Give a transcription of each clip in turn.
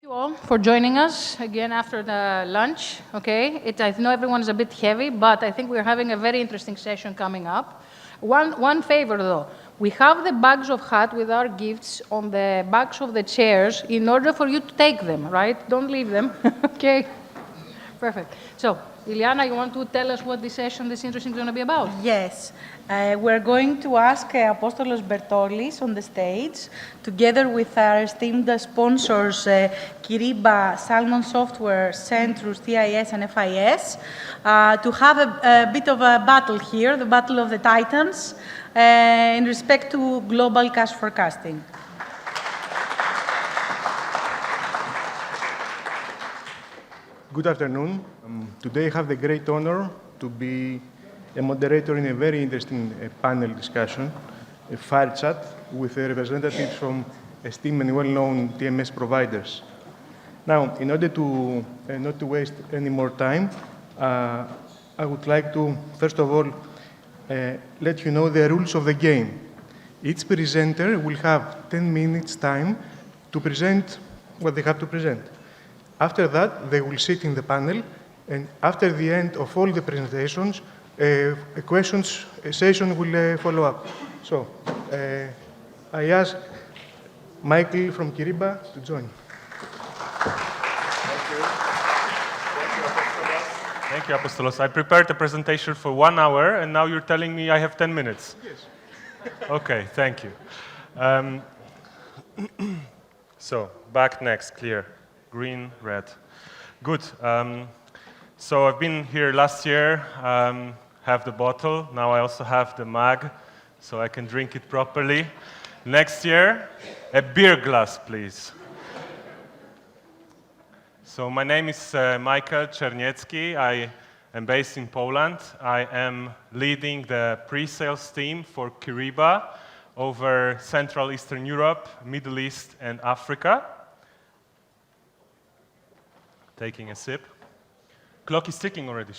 You all for joining us again after the lunch. Okay, I know everyone is a bit heavy, but I think we're having a very interesting session coming up. One favor though, we have the bags of hat with our gifts on the backs of the chairs in order for you to take them, right? Don't leave them. Okay, perfect. So, Iliana, you want to tell us what this session, this interesting, is going to be about? Yes. We're going to ask Apostolos Bertolis on the stage, together with our esteemed sponsors, Kyriba, Salmon Software, Centrus, TIS, and FIS, to have a bit of a battle here, the battle of the Titans, in respect to global cash forecasting. Good afternoon. Today I have the great honor to be a moderator in a very interesting panel discussion, a Firechat, with representatives from esteemed and well-known TMS providers. Now, in order to not to waste any more time, I would like to, first of all, let you know the rules of the game. Each presenter will have 10 minutes time to present what they have to present. After that, they will sit in the panel, and after the end of all the presentations, a questions session will follow up. So, I ask Michal from Kyriba to join. Thank you, Apostolos. I prepared a presentation for 1 hour, and now you're telling me I have 10 minutes. Yes. Okay, thank you. So, back next, clear. Green, red. Good. So I've been here last year, have the bottle. Now I also have the mug, so I can drink it properly. Next year, a beer glass, please. So my name is Michal Czerniecki. I am based in Poland. I am leading the pre-sales team for Kyriba over Central Eastern Europe, Middle East, and Africa. Taking a sip. Clock is ticking already.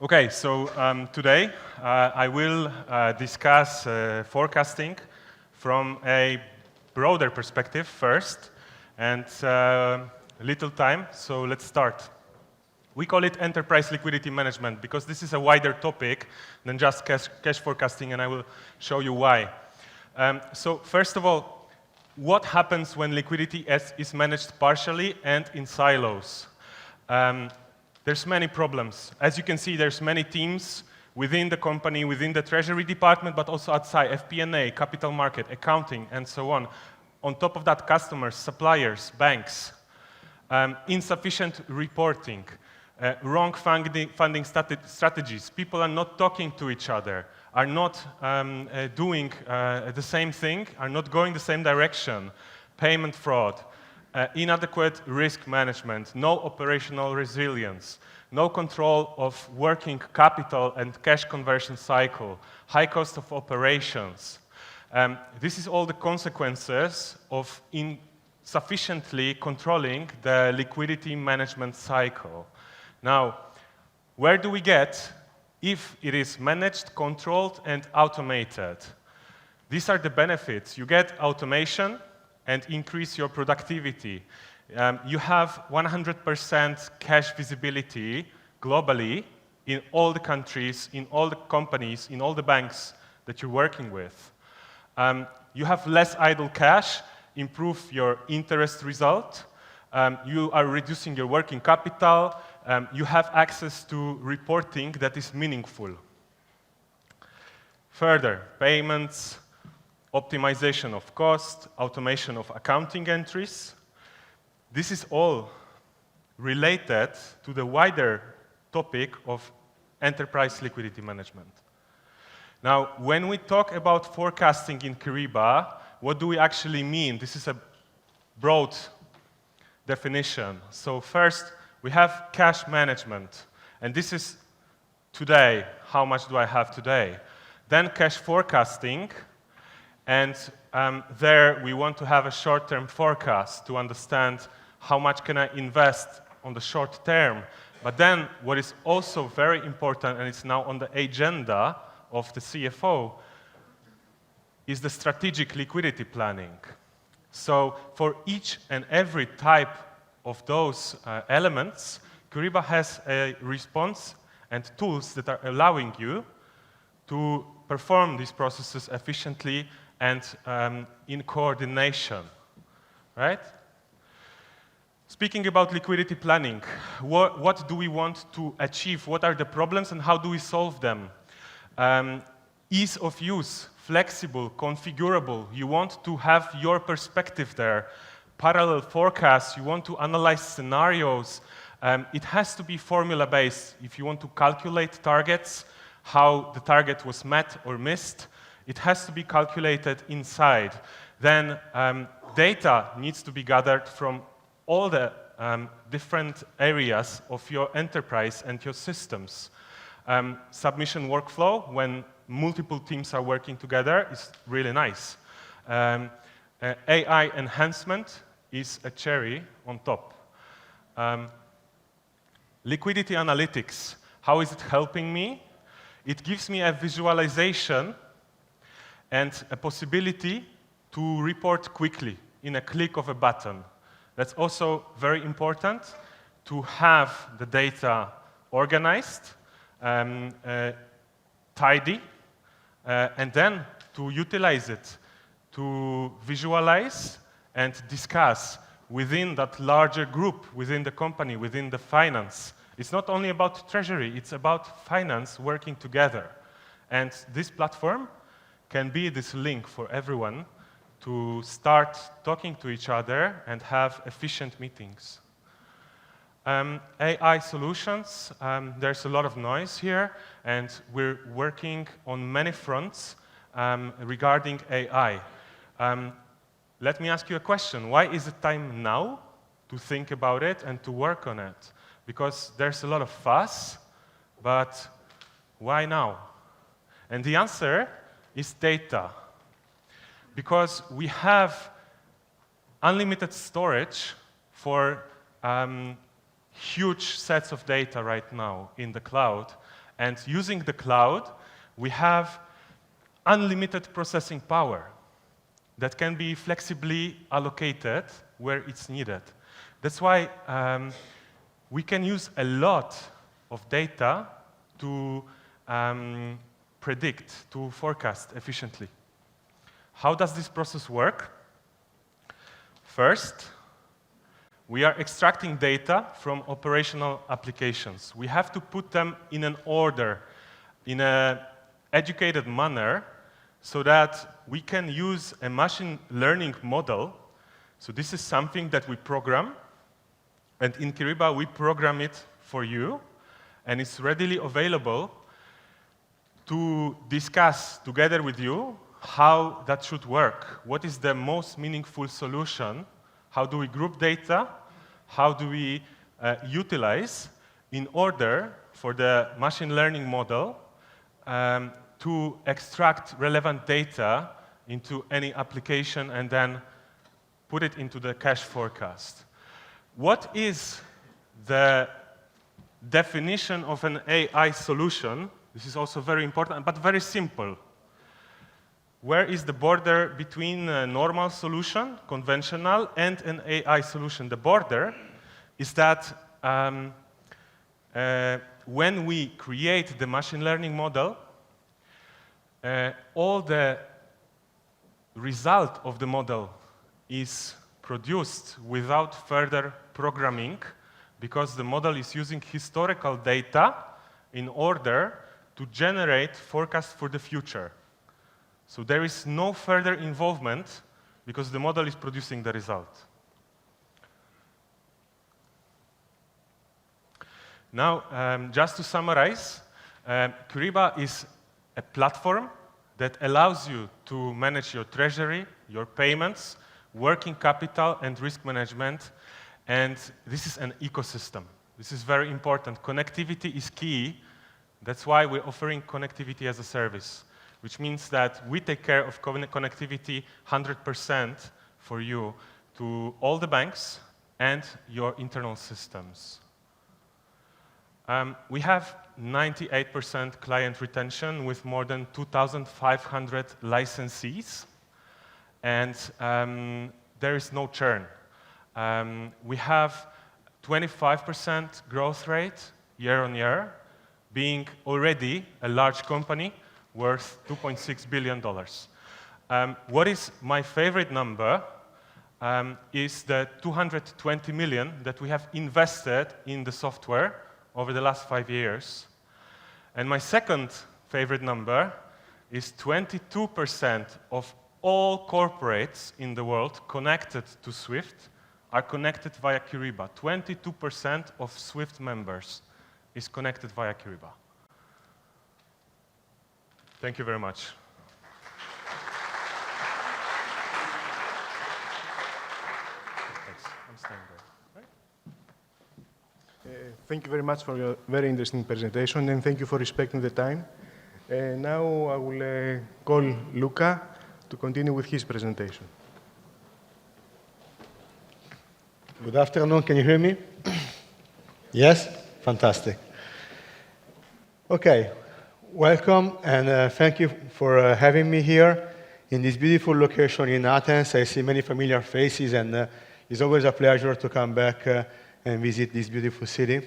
Okay, so today I will discuss forecasting from a broader perspective first, and little time, so let's start. We call it enterprise liquidity management because this is a wider topic than just cash forecasting, and I will show you why. So first of all, what happens when liquidity is managed partially and in silos? There's many problems. As you can see, there's many teams within the company, within the Treasury department, but also outside, FP&A, capital market, accounting, and so on. On top of that, customers, suppliers, banks, insufficient reporting, wrong funding strategies. People are not talking to each other, are not doing the same thing, are not going the same direction, payment fraud, inadequate risk management, no operational resilience, no control of working capital and cash conversion cycle, high cost of operations. This is all the consequences of insufficiently controlling the liquidity management cycle. Now, where do we get if it is managed, controlled, and automated? These are the benefits. You get automation and increase your productivity. You have 100% cash visibility globally in all the countries, in all the companies, in all the banks that you're working with. You have less idle cash, improve your interest result. You are reducing your working capital. You have access to reporting that is meaningful. Further, payments, optimization of cost, automation of accounting entries. This is all related to the wider topic of enterprise liquidity management. Now, when we talk about forecasting in Kyriba, what do we actually mean? This is a broad definition. So first, we have cash management, and this is today, how much do I have today? Then cash forecasting, and there we want to have a short-term forecast to understand how much can I invest on the short term. But then what is also very important, and it's now on the agenda of the CFO, is the strategic liquidity planning. So for each and every type of those elements, Kyriba has a response and tools that are allowing you to perform these processes efficiently and in coordination, right? Speaking about liquidity planning, what do we want to achieve? What are the problems and how do we solve them? Ease of use, flexible, configurable. You want to have your perspective there. Parallel forecasts, you want to analyze scenarios. It has to be formula-based. If you want to calculate targets, how the target was met or missed, it has to be calculated inside. Then data needs to be gathered from all the different areas of your enterprise and your systems. Submission workflow, when multiple teams are working together, is really nice. AI enhancement is a cherry on top. Liquidity analytics, how is it helping me? It gives me a visualization and a possibility to report quickly in a click of a button. That's also very important to have the data organized, tidy, and then to utilize it, to visualize and discuss within that larger group, within the company, within the finance. It's not only about treasury, it's about finance working together. And this platform can be this link for everyone to start talking to each other and have efficient meetings. AI solutions, there's a lot of noise here, and we're working on many fronts regarding AI. Let me ask you a question. Why is it time now to think about it and to work on it? Because there's a lot of fuss, but why now? And the answer is data. Because we have unlimited storage for huge sets of data right now in the cloud. And using the cloud, we have unlimited processing power that can be flexibly allocated where it's needed. That's why we can use a lot of data to predict, to forecast efficiently. How does this process work? First, we are extracting data from operational applications. We have to put them in an order, in an educated manner, so that we can use a machine learning model. So this is something that we program, and in Kyriba we program it for you, and it's readily available to discuss together with you how that should work. What is the most meaningful solution? How do we group data? How do we utilize in order for the machine learning model to extract relevant data into any application and then put it into the cash forecast? What is the definition of an AI solution? This is also very important, but very simple. Where is the border between a normal solution, conventional, and an AI solution? The border is that when we create the machine learning model, all the result of the model is produced without further programming, because the model is using historical data in order to generate forecasts for the future. So there is no further involvement because the model is producing the result. Now, just to summarize, Kyriba is a platform that allows you to manage your treasury, your payments, working capital, and risk management. And this is an ecosystem. This is very important. Connectivity is key. That's why we're offering connectivity as a service, which means that we take care of connectivity 100% for you to all the banks and your internal systems. We have 98% client retention with more than 2,500 licensees. And there is no churn. We have 25% growth rate year on year, being already a large company worth $2.6 billion. What is my favorite number is the 220 million that we have invested in the software over the last 5 years. And my second favorite number is 22% of all corporates in the world connected to Swift are connected via Kyriba. 22% of Swift members is connected via Kyriba. Thank you very much. Thanks. I'm staying there. Right? Thank you very much for your very interesting presentation, and thank you for respecting the time. Now I will call Luca to continue with his presentation. Good afternoon. Can you hear me? Yes? Fantastic. Okay. Welcome, and thank you for having me here in this beautiful location in Athens. I see many familiar faces, and it's always a pleasure to come back and visit this beautiful city.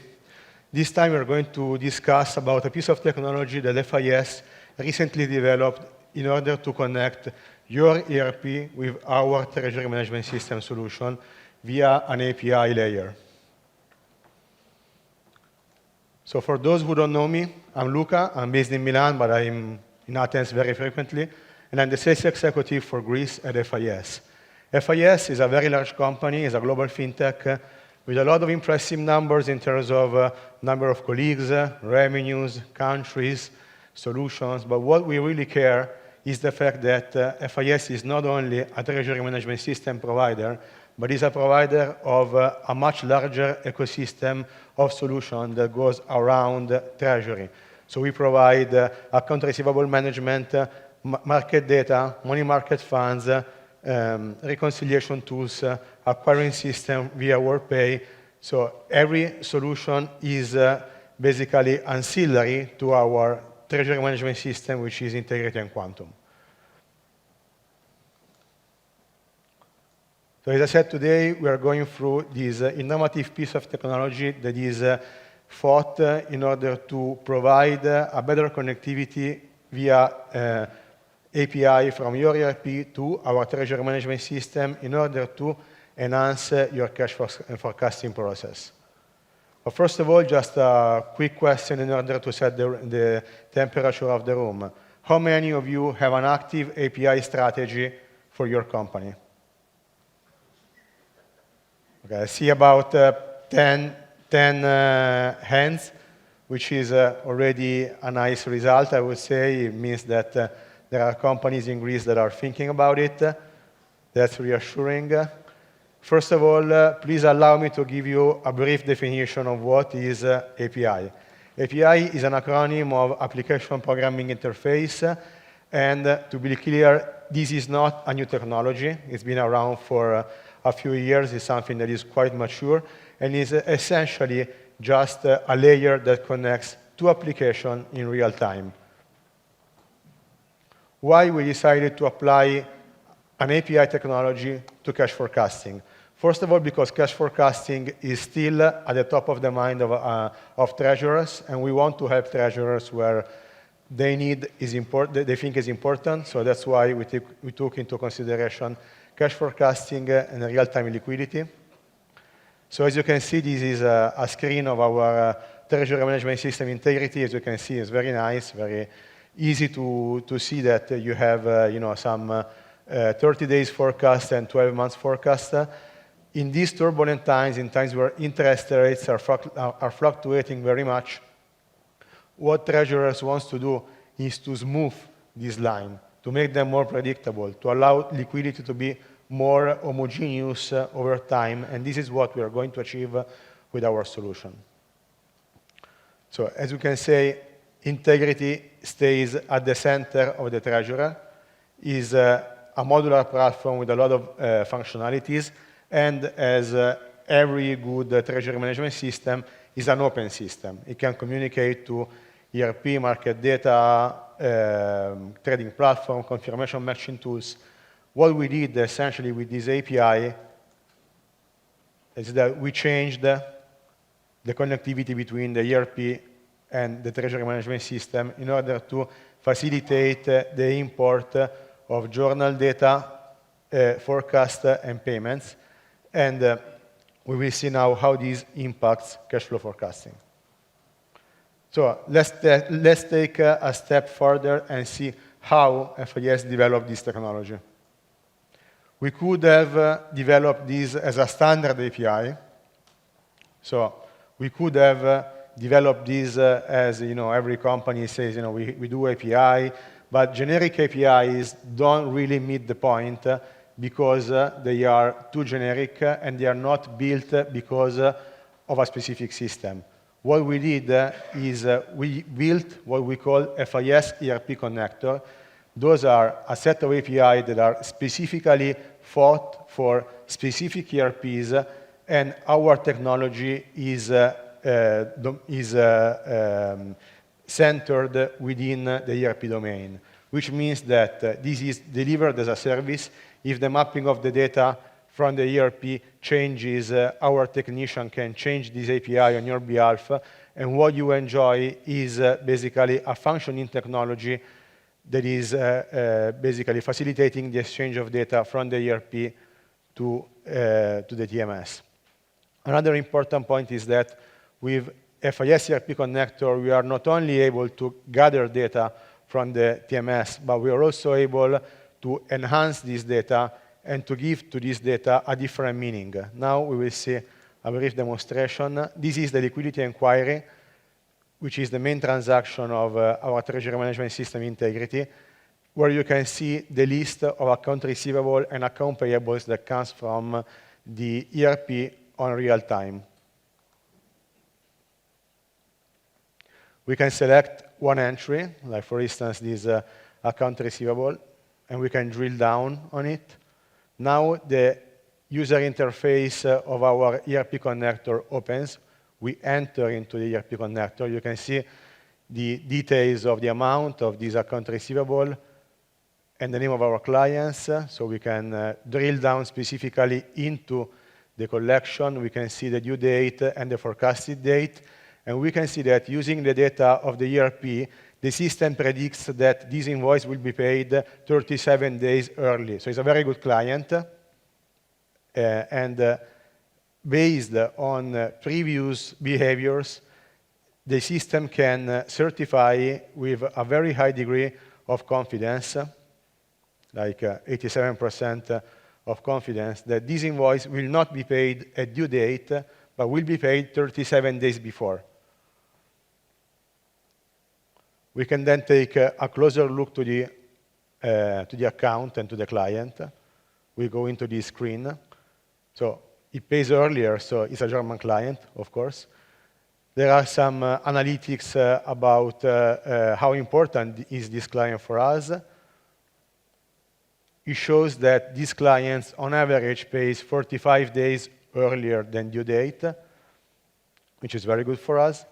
This time we're going to discuss about a piece of technology that FIS recently developed in order to connect your ERP with our treasury management system solution via an API layer. So for those who don't know me, I'm Luca. I'm based in Milan, but I'm in Athens very frequently, and I'm the sales executive for Greece at FIS. FIS is a very large company, it's a global fintech with a lot of impressive numbers in terms of number of colleagues, revenues, countries, solutions, but what we really care is the fact that FIS is not only a treasury management system provider, but is a provider of a much larger ecosystem of solutions that goes around treasury. So we provide account receivable management, market data, money market funds, reconciliation tools, acquiring system via WorldPay. So every solution is basically ancillary to our treasury management system, which is Integrity and Quantum. So as I said, today we are going through this innovative piece of technology that is thought in order to provide a better connectivity via API from your ERP to our treasury management system in order to enhance your cash forecasting process. But first of all, just a quick question in order to set the temperature of the room. How many of you have an active API strategy for your company? Okay, I see about 10 hands, which is already a nice result, I would say. It means that there are companies in Greece that are thinking about it. That's reassuring. First of all, please allow me to give you a brief definition of what is API. API is an acronym of Application Programming Interface, and to be clear, this is not a new technology. It's been around for a few years. It's something that is quite mature, and is essentially just a layer that connects two applications in real time. Why we decided to apply an API technology to cash forecasting? First of all, because cash forecasting is still at the top of the mind of treasurers, and we want to help treasurers where they think is important. So that's why we took into consideration cash forecasting and real-time liquidity. So as you can see, this is a screen of our treasury management system Integrity. As you can see, it's very nice, very easy to see that you have some 30 days forecast and 12 months forecast. In these turbulent times, in times where interest rates are fluctuating very much, what treasurers want to do is to smooth this line, to make them more predictable, to allow liquidity to be more homogeneous over time, and this is what we are going to achieve with our solution. So as you can see, Integrity stays at the center of the treasurer, is a modular platform with a lot of functionalities, and as every good treasury management system, is an open system. It can communicate to ERP, market data, trading platform, confirmation matching tools. what we did essentially with this API is that we changed the connectivity between the ERP and the treasury management system in order to facilitate the import of journal data, forecast, and payments. And we will see now how this impacts cash flow forecasting. So let's take a step further and see how FIS developed this technology. We could have developed this as a standard API. So we could have developed this as, every company says, we do API, but generic APIs don't really meet the point because they are too generic and they are not built because of a specific system. What we did is we built what we call FIS ERP connector. Those are a set of API that are specifically thought for specific ERPs, and our technology is centered within the ERP domain, which means that this is delivered as a service. If the mapping of the data from the ERP changes, our technician can change this API on your behalf, and what you enjoy is basically a functioning technology that is basically facilitating the exchange of data from the ERP to the TMS. Another important point is that with FIS ERP connector, we are not only able to gather data from the TMS, but we are also able to enhance this data and to give to this data a different meaning. Now we will see a brief demonstration. This is the liquidity inquiry, which is the main transaction of our treasury management system integrity, where you can see the list of account receivable and account payables that comes from the ERP on real time. We can select one entry, like for instance, this account receivable, and we can drill down on it. Now the user interface of our ERP connector opens. We enter into the ERP connector. You can see the details of the amount of this account receivable and the name of our clients. So we can drill down specifically into the collection. We can see the due date and the forecasted date. And we can see that using the data of the ERP, the system predicts that this invoice will be paid 37 days early. So it's a very good client. Based on previous behaviors, the system can certify with a very high degree of confidence, like 87% of confidence, that this invoice will not be paid at due date, but will be paid 37 days before. We can then take a closer look to the account and to the client. We go into this screen. So it pays earlier, so it's a German client, of course. There are some analytics about how important is this client for us. It shows that these clients, on average, pays 45 days earlier than due date, which is very good for us.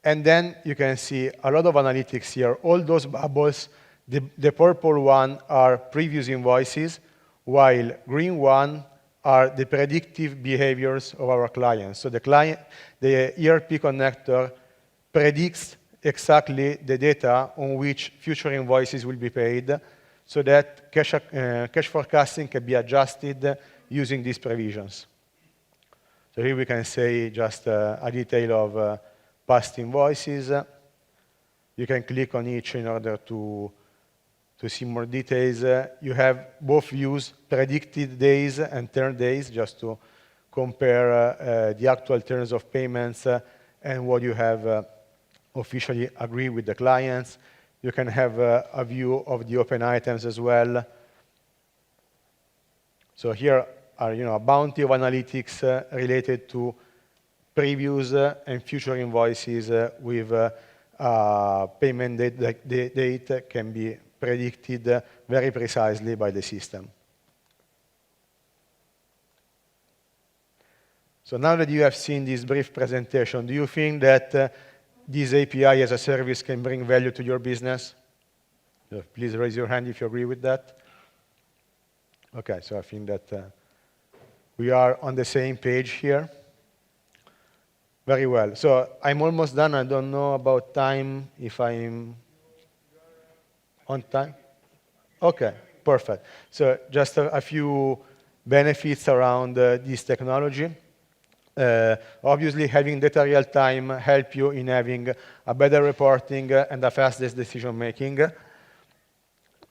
And then you can see a lot of analytics here. All those bubbles, the purple one are previous invoices, while green one are the predictive behaviors of our clients. So the ERP connector predicts exactly the data on which future invoices will be paid, so that cash forecasting can be adjusted using these provisions. So here we can say just a detail of past invoices. You can click on each in order to see more details. You have both views, predicted days and turn days, just to compare the actual terms of payments and what you have officially agreed with the clients. You can have a view of the open items as well. So here are a bounty of analytics related to previous and future invoices with payment date can be predicted very precisely by the system. So now that you have seen this brief presentation, do you think that this API as a service can bring value to your business? Please raise your hand if you agree with that. Okay, so I think that we are on the same page here. Very well. So I'm almost done. I don't know about time, if I'm on time. Okay, perfect. So just a few benefits around this technology. Obviously, having data real time help you in having a better reporting and a fastest decision making.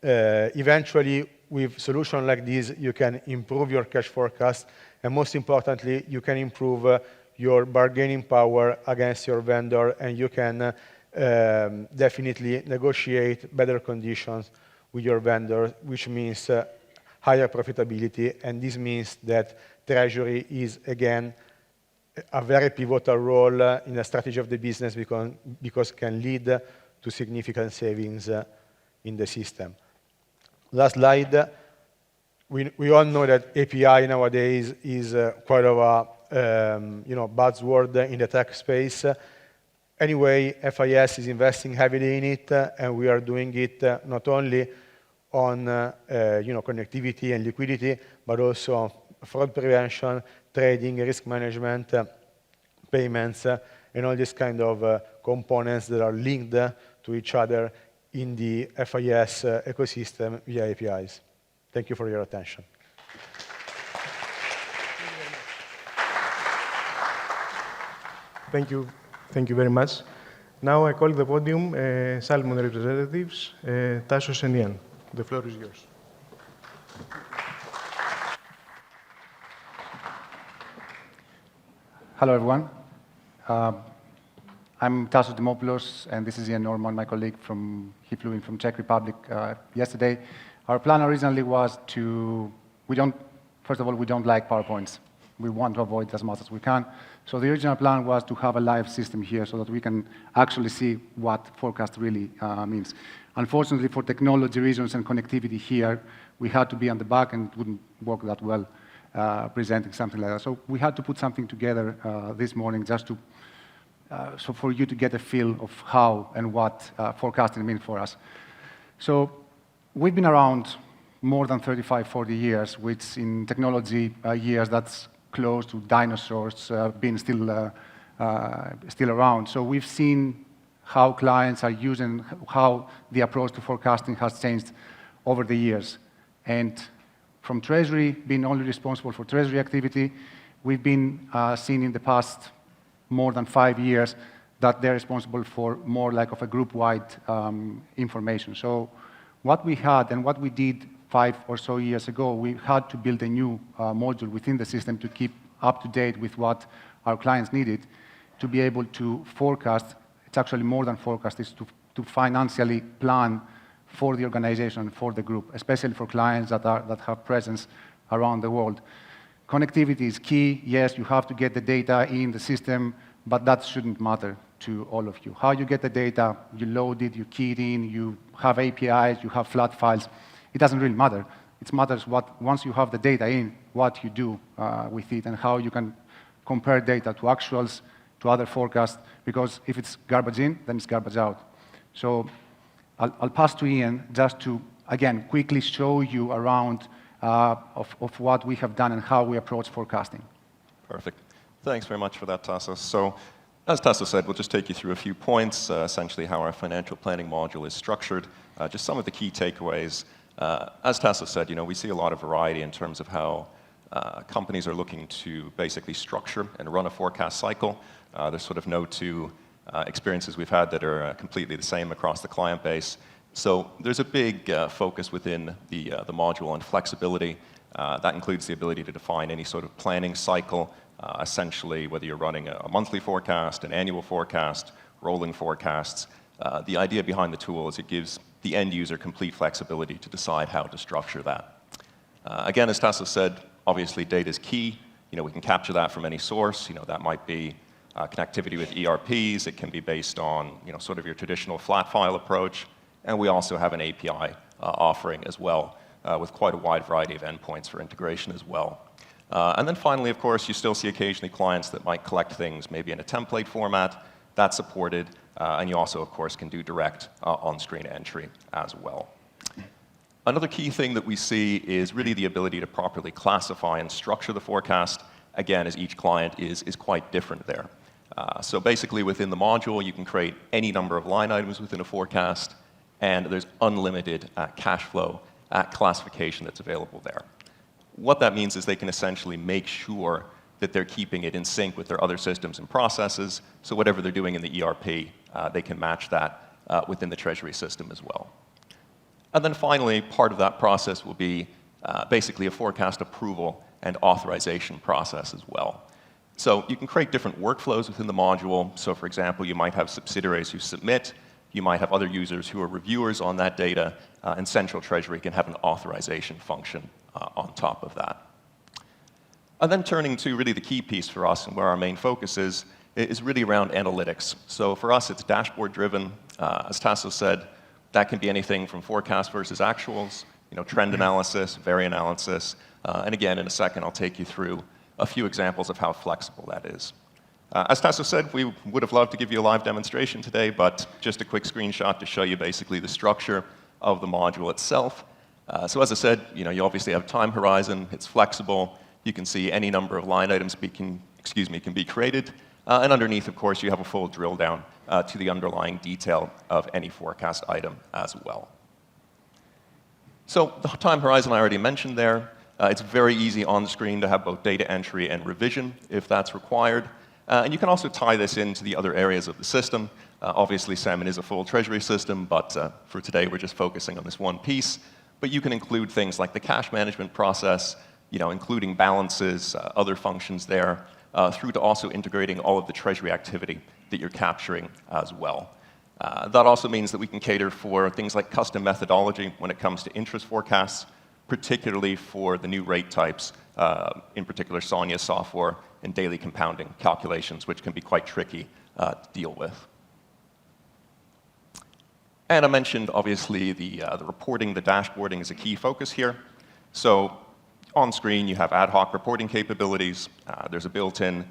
Eventually, with solution like this, you can improve your cash forecast, and most importantly, you can improve your bargaining power against your vendor, and you can definitely negotiate better conditions with your vendor, which means higher profitability, and this means that Treasury is, again, a very pivotal role in the strategy of the business because can lead to significant savings in the system. Last slide. We all know that API nowadays is quite of a buzzword in the tech space. Anyway, FIS is investing heavily in it, and we are doing it not only on connectivity and liquidity, but also on fraud prevention, trading, risk management, payments, and all these kind of components that are linked to each other in the FIS ecosystem via APIs. Thank you for your attention. Thank you. Thank you very much. Now I call the podium Salmon representatives, Tassos and Iain. The floor is yours. Hello, everyone. I'm Tassos Dimopoulos, and this is Iain, my colleague he flew in from Czech Republic yesterday. Our plan originally was first of all, we don't like PowerPoints. We want to avoid as much as we can. So the original plan was to have a live system here so that we can actually see what forecast really means. Unfortunately, for technology reasons and connectivity here, we had to be on the back and it wouldn't work that well presenting something like that. So we had to put something together this morning just to so for you to get a feel of how and what forecasting means for us. So we've been around more than 35, 40 years, which in technology years, that's close to dinosaurs being still around. So we've seen how clients are using, how the approach to forecasting has changed over the years. And from Treasury, being only responsible for Treasury activity, we've been seeing in the past more than 5 years that they're responsible for more like of a group-wide information. So what we had and what we did 5 or so years ago, we had to build a new module within the system to keep up to date with what our clients needed to be able to forecast. It's actually more than forecast, it's to financially plan for the organization, for the group, especially for clients that have presence around the world. Connectivity is key. Yes, you have to get the data in the system, but that shouldn't matter to all of you. How you get the data, you load it, you key it in, you have APIs, you have flat files. It doesn't really matter. It matters once you have the data in, what you do with it and how you can compare data to actuals, to other forecasts, because if it's garbage in, then it's garbage out. So I'll pass to Iain just to, again, quickly show you around of what we have done and how we approach forecasting. Perfect. Thanks very much for that, Tassos. So as Tassos said, we'll just take you through a few points, essentially how our financial planning module is structured, just some of the key takeaways. As Tassos said, we see a lot of variety in terms of how companies are looking to basically structure and run a forecast cycle. There's sort of no two experiences we've had that are completely the same across the client base. So there's a big focus within the module on flexibility. That includes the ability to define any sort of planning cycle, essentially whether you're running a monthly forecast, an annual forecast, rolling forecasts. The idea behind the tool is it gives the end user complete flexibility to decide how to structure that. Again, as Tassos said, obviously data is key. We can capture that from any source. That might be connectivity with ERPs. It can be based on sort of your traditional flat file approach. And we also have an API offering as well with quite a wide variety of endpoints for integration as well. And then finally, of course, you still see occasionally clients that might collect things maybe in a template format. That's supported. And you also, of course, can do direct on-screen entry as well. Another key thing that we see is really the ability to properly classify and structure the forecast, again, as each client is quite different there. So basically, within the module, you can create any number of line items within a forecast, and there's unlimited cash flow classification that's available there. What that means is they can essentially make sure that they're keeping it in sync with their other systems and processes, so whatever they're doing in the ERP, they can match that within the Treasury system as well. And then finally, part of that process will be basically a forecast approval and authorization process as well. So you can create different workflows within the module. So for example, you might have subsidiaries who submit, you might have other users who are reviewers on that data, and Central Treasury can have an authorization function on top of that. And then turning to really the key piece for us and where our main focus is really around analytics. So for us, it's dashboard driven. As Tassos said, that can be anything from forecast versus actuals, trend analysis, variance analysis, and again, in a second, I'll take you through a few examples of how flexible that is. As Tassos said, we would have loved to give you a live demonstration today, but just a quick screenshot to show you basically the structure of the module itself. So as I said, you obviously have time horizon, it's flexible, you can see any number of line items can be created, and underneath, of course, you have a full drill down to the underlying detail of any forecast item as well. So the time horizon I already mentioned there. It's very easy on the screen to have both data entry and revision if that's required. And you can also tie this into the other areas of the system. Obviously, Salmon is a full treasury system, but for today, we're just focusing on this one piece. But you can include things like the cash management process, including balances, other functions there, through to also integrating all of the treasury activity that you're capturing as well. That also means that we can cater for things like custom methodology when it comes to interest forecasts, particularly for the new rate types, in particular Sonia software and daily compounding calculations, which can be quite tricky to deal with. And I mentioned, obviously, the reporting, the dashboarding is a key focus here. So on screen, you have ad hoc reporting capabilities. There's a built-in,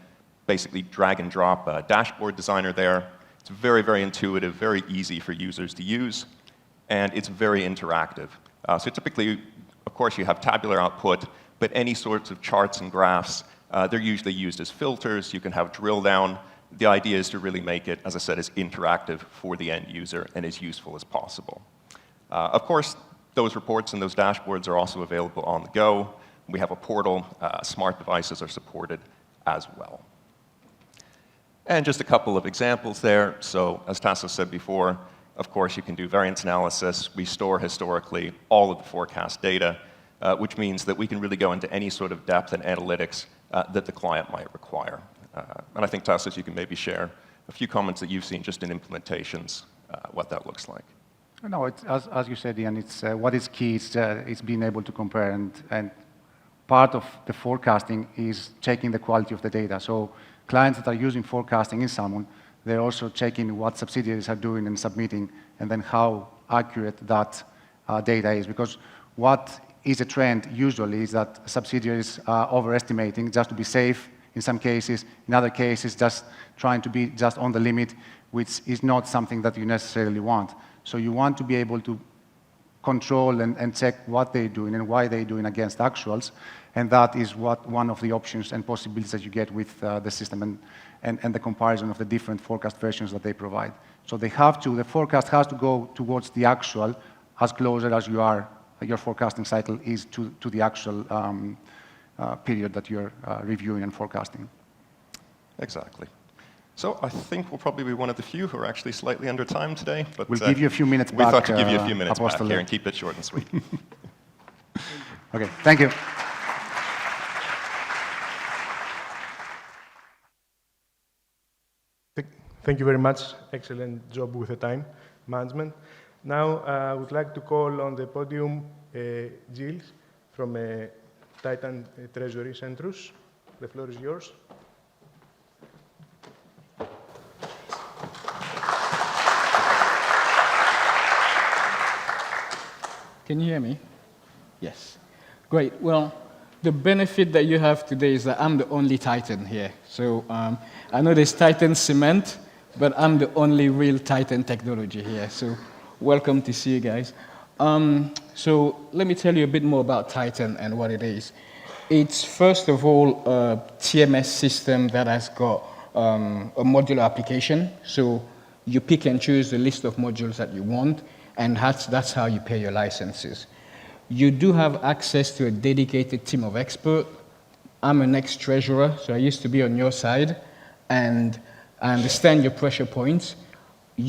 basically drag and drop dashboard designer there. It's very, very intuitive, very easy for users to use, and it's very interactive. So typically, of course, you have tabular output, but any sorts of charts and graphs, they're usually used as filters. You can have drill down. The idea is to really make it, as I said, as interactive for the end user and as useful as possible. Of course, those reports and those dashboards are also available on the go. We have a portal. Smart devices are supported as well. And just a couple of examples there. So as Tassos said before, of course, you can do variance analysis. We store historically all of the forecast data, which means that we can really go into any sort of depth and analytics that the client might require. And I think, Tassos, you can maybe share a few comments that you've seen just in implementations, what that looks like. No, it's, as you said, Iain, it's, what is key is being able to compare, and part of the forecasting is checking the quality of the data. So clients that are using forecasting in Salmon, they're also checking what subsidiaries are doing and submitting, and then how accurate that data is. Because what is a trend usually is that subsidiaries are overestimating just to be safe in some cases. In other cases, just trying to be just on the limit, which is not something that you necessarily want. So you want to be able to control and check what they're doing and why they're doing against actuals. And that is one of the options and possibilities that you get with the system and the comparison of the different forecast versions that they provide. So the forecast has to go towards the actual as closer as your forecasting cycle is to the actual period that you're reviewing and forecasting. Exactly. So I think we'll probably be one of the few who are actually slightly under time today. But we'll give you a few minutes back. We thought to give you a few minutes back Apostolos. here and keep it short and sweet. Okay, thank you. Thank you very much. Excellent job with the time management. Now, I would like to call on the podium Gilles from TitanTreasury Centrus. The floor is yours. Can you hear me? Yes. Great. Well, the benefit that you have today is that I'm the only Titan here. So I know there's Titan Cement, but I'm the only real Titan technology here. So welcome to see you guys. So let me tell you a bit more about Titan and what it is. It's first of all a TMS system that has got a modular application. So you pick and choose the list of modules that you want, and that's how you pay your licenses. You do have access to a dedicated team of experts. I'm an ex-treasurer, so I used to be on your side, and I understand your pressure points.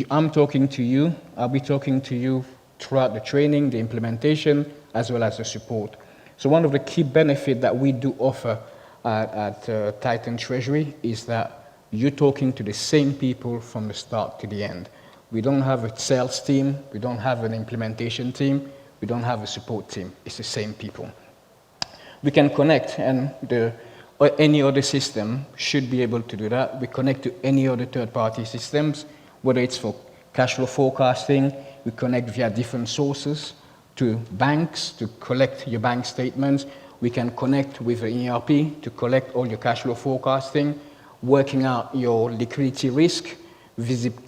I'm talking to you. I'll be talking to you throughout the training, the implementation, as well as the support. So one of the key benefits that we do offer at TitanTreasury is that you're talking to the same people from the start to the end. We don't have a sales team. We don't have an implementation team. We don't have a support team. It's the same people. We can connect, and any other system should be able to do that. We connect to any other third-party systems, whether it's for cash flow forecasting. We connect via different sources to banks to collect your bank statements. We can connect with an ERP to collect all your cash flow forecasting, working out your liquidity risk,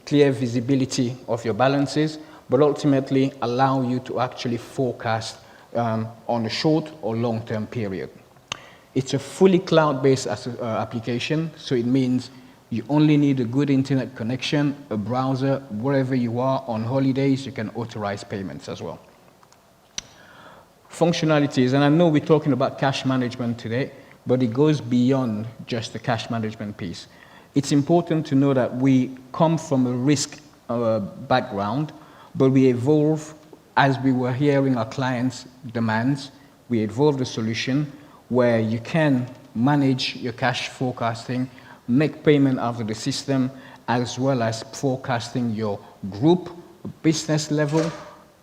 clear visibility of your balances, but ultimately allow you to actually forecast on a short or long-term period. It's a fully cloud-based application, so it means you only need a good internet connection, a browser, wherever you are. On holidays, you can authorize payments as well. Functionalities, and I know we're talking about cash management today, but it goes beyond just the cash management piece. It's important to know that we come from a risk background, but we evolve as we were hearing our clients' demands. We evolved a solution where you can manage your cash forecasting, make payment out of the system, as well as forecasting your group, business level.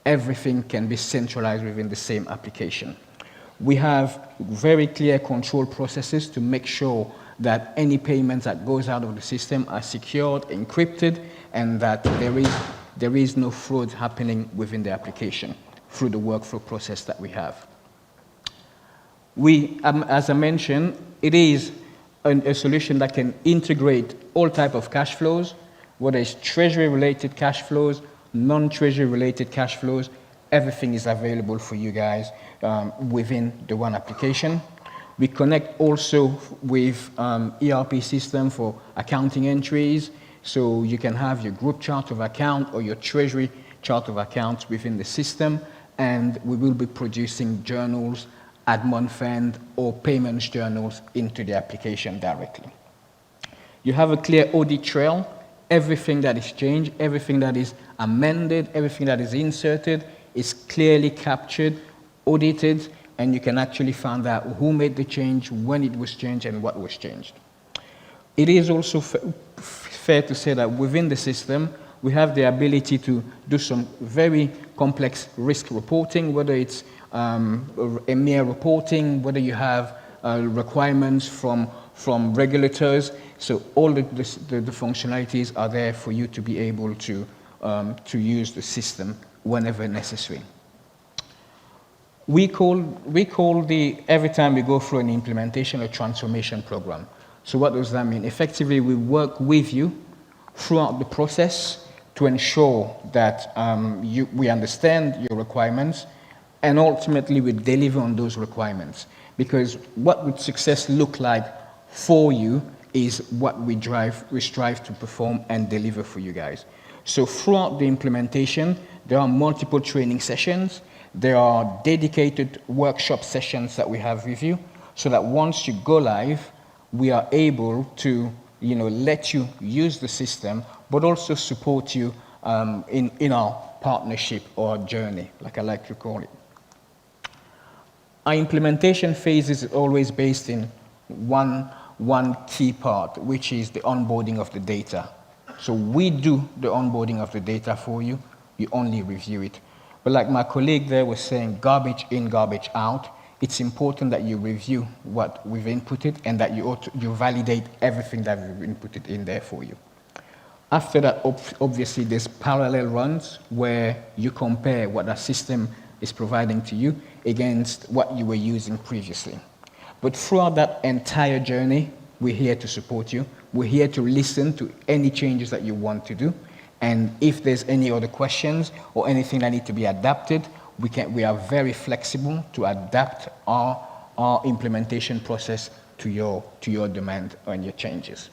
Everything can be centralized within the same application. We have very clear control processes to make sure that any payments that goes out of the system are secured, encrypted, and that there is no fraud happening within the application through the workflow process that we have. As I mentioned, it is a solution that can integrate all type of cash flows, whether it's treasury-related cash flows, non-treasury-related cash flows. Everything is available for you guys within the one application. We connect also with ERP system for accounting entries, so you can have your group chart of account or your treasury chart of accounts within the system, and we will be producing journals at month end or payments journals into the application directly. You have a clear audit trail. Everything that is changed, everything that is amended, everything that is inserted is clearly captured, audited, and you can actually find out who made the change, when it was changed, and what was changed. It is also fair to say that within the system, we have the ability to do some very complex risk reporting, whether it's EMEA reporting, whether you have requirements from regulators. So all the functionalities are there for you to be able to use the system whenever necessary. We call every time we go through an implementation, a transformation program. So what does that mean? Effectively, we work with you throughout the process to ensure that we understand your requirements, and ultimately we deliver on those requirements. Because what would success look like for you is what we strive to perform and deliver for you guys. So throughout the implementation, there are multiple training sessions. There are dedicated workshop sessions that we have with you, so that once you go live, we are able to let you use the system, but also support you in our partnership or journey, like I like to call it. Our implementation phase is always based in one key part, which is the onboarding of the data. So we do the onboarding of the data for you. You only review it. But like my colleague there was saying, garbage in, garbage out. It's important that you review what we've inputted and that you validate everything that we've inputted in there for you. After that, obviously, there's parallel runs where you compare what the system is providing to you against what you were using previously. But throughout that entire journey, we're here to support you. We're here to listen to any changes that you want to do. And if there's any other questions or anything that need to be adapted, we are very flexible to adapt our implementation process to your demand and your changes.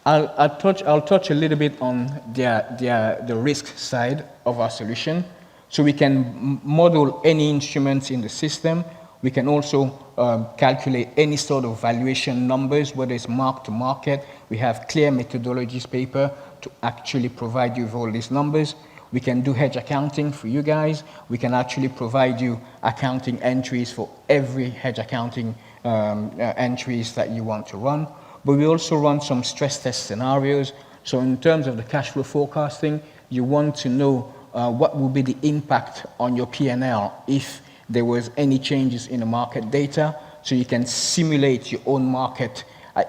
I'll touch a little bit on the risk side of our solution. So we can model any instruments in the system. We can also calculate any sort of valuation numbers, whether it's mark to market. We have clear methodologies paper to actually provide you with all these numbers. We can do hedge accounting for you guys. We can actually provide you accounting entries for every hedge accounting entries that you want to run. But we also run some stress test scenarios. So in terms of the cash flow forecasting, you want to know what will be the impact on your P&L if there was any changes in the market data, so you can simulate your own market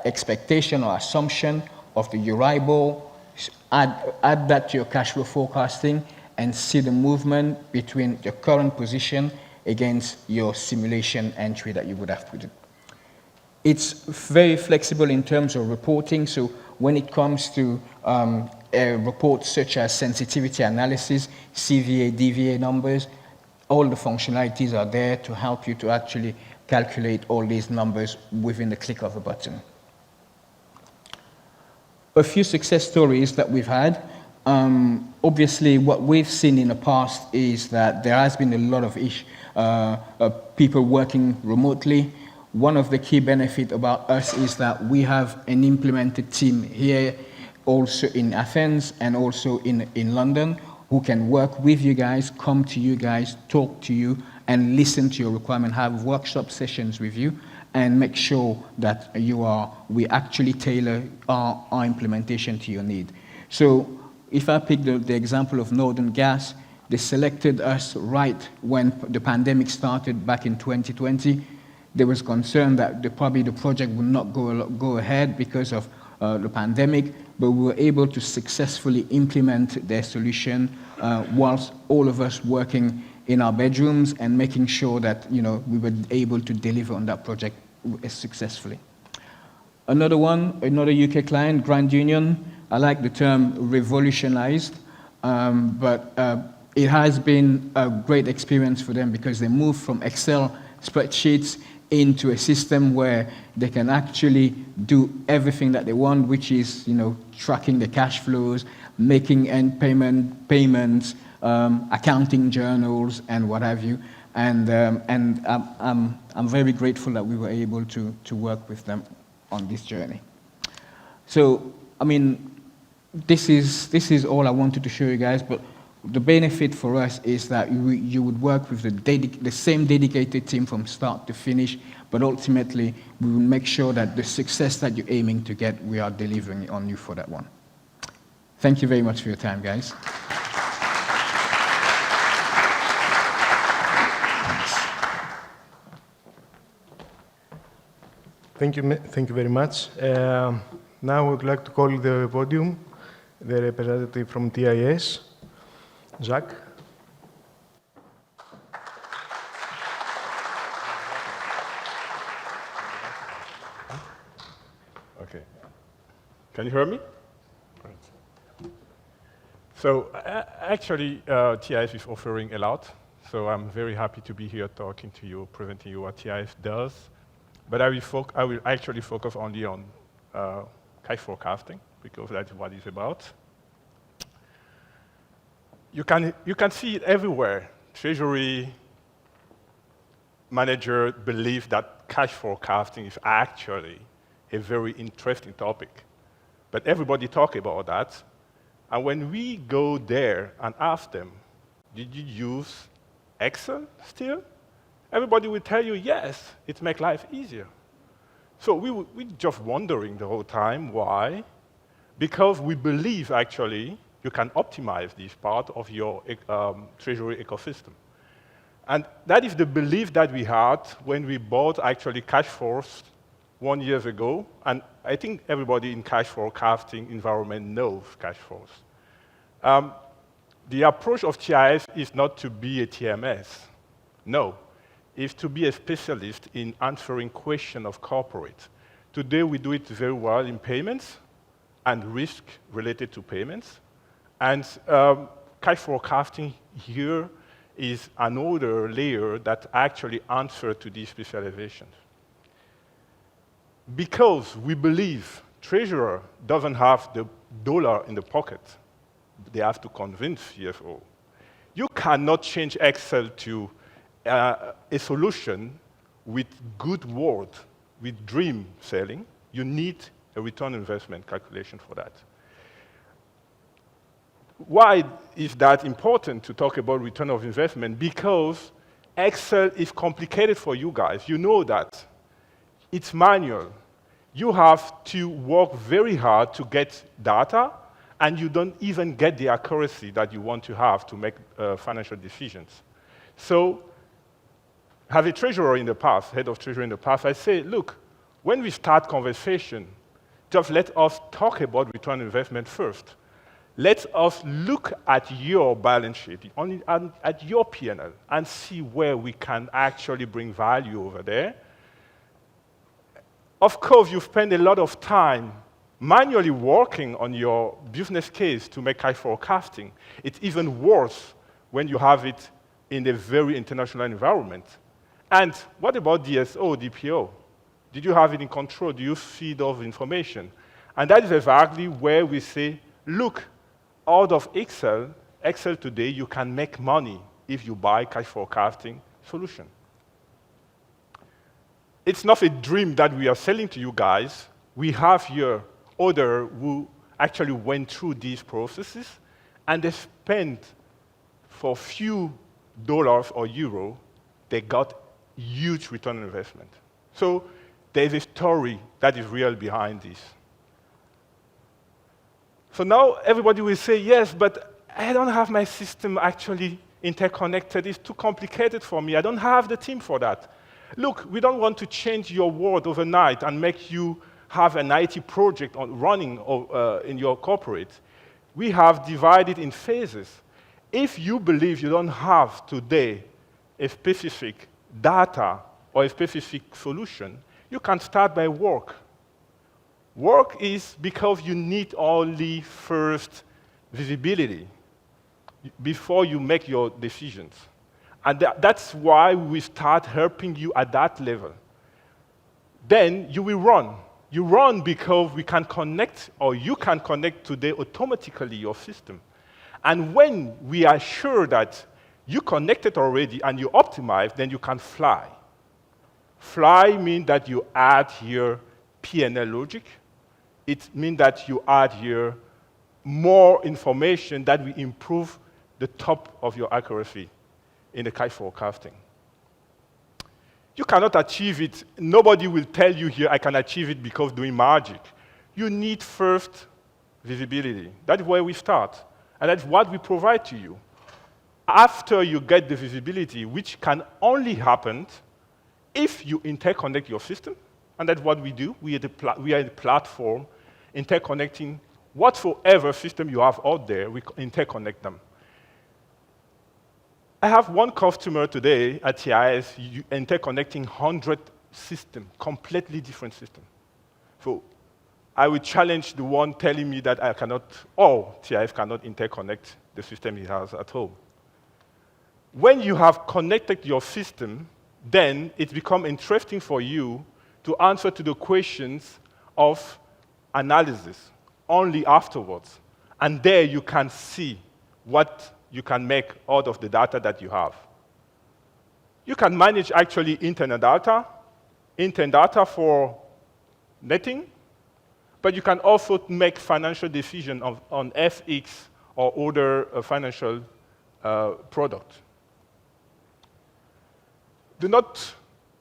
expectation or assumption of the Euribor, add that to your cash flow forecasting, and see the movement between your current position against your simulation entry that you would have put in. It's very flexible in terms of reporting, so when it comes to reports such as sensitivity analysis, CVA, DVA numbers, all the functionalities are there to help you to actually calculate all these numbers within the click of a button. A few success stories that we've had. Obviously, what we've seen in the past is that there has been a lot of people working remotely. One of the key benefits about us is that we have an implemented team here, also in Athens and also in London, who can work with you guys, come to you guys, talk to you, and listen to your requirement, have workshop sessions with you, and make sure that we actually tailor our implementation to your need. So if I pick the example of Northern Gas, they selected us right when the pandemic started back in 2020. There was concern that probably the project would not go ahead because of the pandemic, but we were able to successfully implement their solution whilst all of us working in our bedrooms and making sure that we were able to deliver on that project successfully. Another UK client, Grand Union. I like the term revolutionized, but it has been a great experience for them because they moved from Excel spreadsheets into a system where they can actually do everything that they want, which is, tracking the cash flows, making end payments, accounting journals, and what have you. And I'm very grateful that we were able to work with them on this journey. So, this is all I wanted to show you guys, but the benefit for us is that you would work with the same dedicated team from start to finish, but ultimately we will make sure that the success that you're aiming to get, we are delivering on you for that one. Thank you very much for your time, guys. Thank you very much. Now I would like to call the podium the representative from TIS, Jacques. Okay. Can you hear me? Right. So actually, TIS is offering a lot. So I'm very happy to be here talking to you, presenting you what TIS does. But I will actually focus only on cash forecasting because that's what it's about. You can see it everywhere. Treasury manager believe that cash forecasting is actually a very interesting topic. But everybody talk about that. And when we go there and ask them, did you use Excel still? Everybody will tell you, yes, it makes life easier. So we're just wondering the whole time why. Because we believe, actually, you can optimize this part of your treasury ecosystem. And that is the belief that we had when we bought, actually, CashForce 1 year ago. And I think everybody in cash forecasting environment knows CashForce. The approach of TIS is not to be a TMS. No. Is to be a specialist in answering questions of corporate. Today, we do it very well in payments and risk related to payments. And cash forecasting here is another layer that actually answers to these specializations. Because we believe treasurer doesn't have the dollar in the pocket, they have to convince CFO. You cannot change Excel to a solution with good word, with dream selling. You need a return on investment calculation for that. Why is that important to talk about return of investment? Because Excel is complicated for you guys. You know that. It's manual. You have to work very hard to get data, and you don't even get the accuracy that you want to have to make financial decisions. So, have a treasurer in the past, head of treasury in the past, I say, look, when we start conversation, just let us talk about return on investment first. Let us look at your balance sheet, at your P&L, and see where we can actually bring value over there. Of course, you spend a lot of time manually working on your business case to make cash forecasting. It's even worse when you have it in a very international environment. And what about DSO, DPO? Did you have it in control? Do you feed off information? And that is exactly where we say, look, out of Excel today, you can make money if you buy cash forecasting solution. It's not a dream that we are selling to you guys. We have here others who actually went through these processes, and they spent for few dollars or euro, they got huge return on investment. So there's a story that is real behind this. So now everybody will say, yes, but I don't have my system actually interconnected. It's too complicated for me. I don't have the team for that. Look, we don't want to change your world overnight and make you have an IT project running in your corporate. We have divided in phases. If you believe you don't have today a specific data or a specific solution, you can start by work. Work is because you need only first visibility before you make your decisions. And that's why we start helping you at that level. Then you will run. You run because we can connect, or you can connect today automatically your system. And when we are sure that you connected already and you optimize, then you can fly. Fly means that you add here P&L logic. It means that you add here more information that will improve the top of your accuracy in the cash forecasting. You cannot achieve it. Nobody will tell you here, I can achieve it because doing magic. You need first visibility. That's where we start. And that's what we provide to you. After you get the visibility, which can only happen if you interconnect your system, and that's what we do. We are a platform interconnecting whatsoever system you have out there, we interconnect them. I have one customer today at TIS interconnecting 100 systems, completely different systems. So I would challenge the one telling me that I cannot, or TIS cannot interconnect the system he has at home. When you have connected your system, then it becomes interesting for you to answer to the questions of analysis only afterwards. And there you can see what you can make out of the data that you have. You can manage actually internal data for netting, but you can also make financial decisions on FX or other financial product. Do not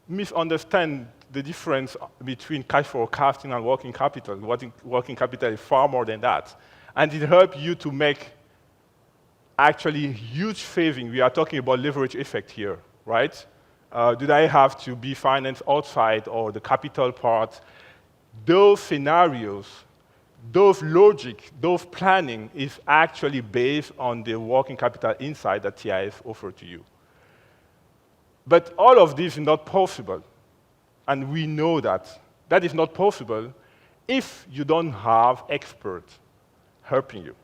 misunderstand the difference between cash forecasting and working capital. Working capital is far more than that. And it helps you to make actually huge saving. We are talking about leverage effect here, right? Did I have to be financed outside or the capital part? Those scenarios, those logic, those planning is actually based on the working capital insight that TIS offer to you. But all of this is not possible. And we know that. That is not possible if you don't have experts helping you.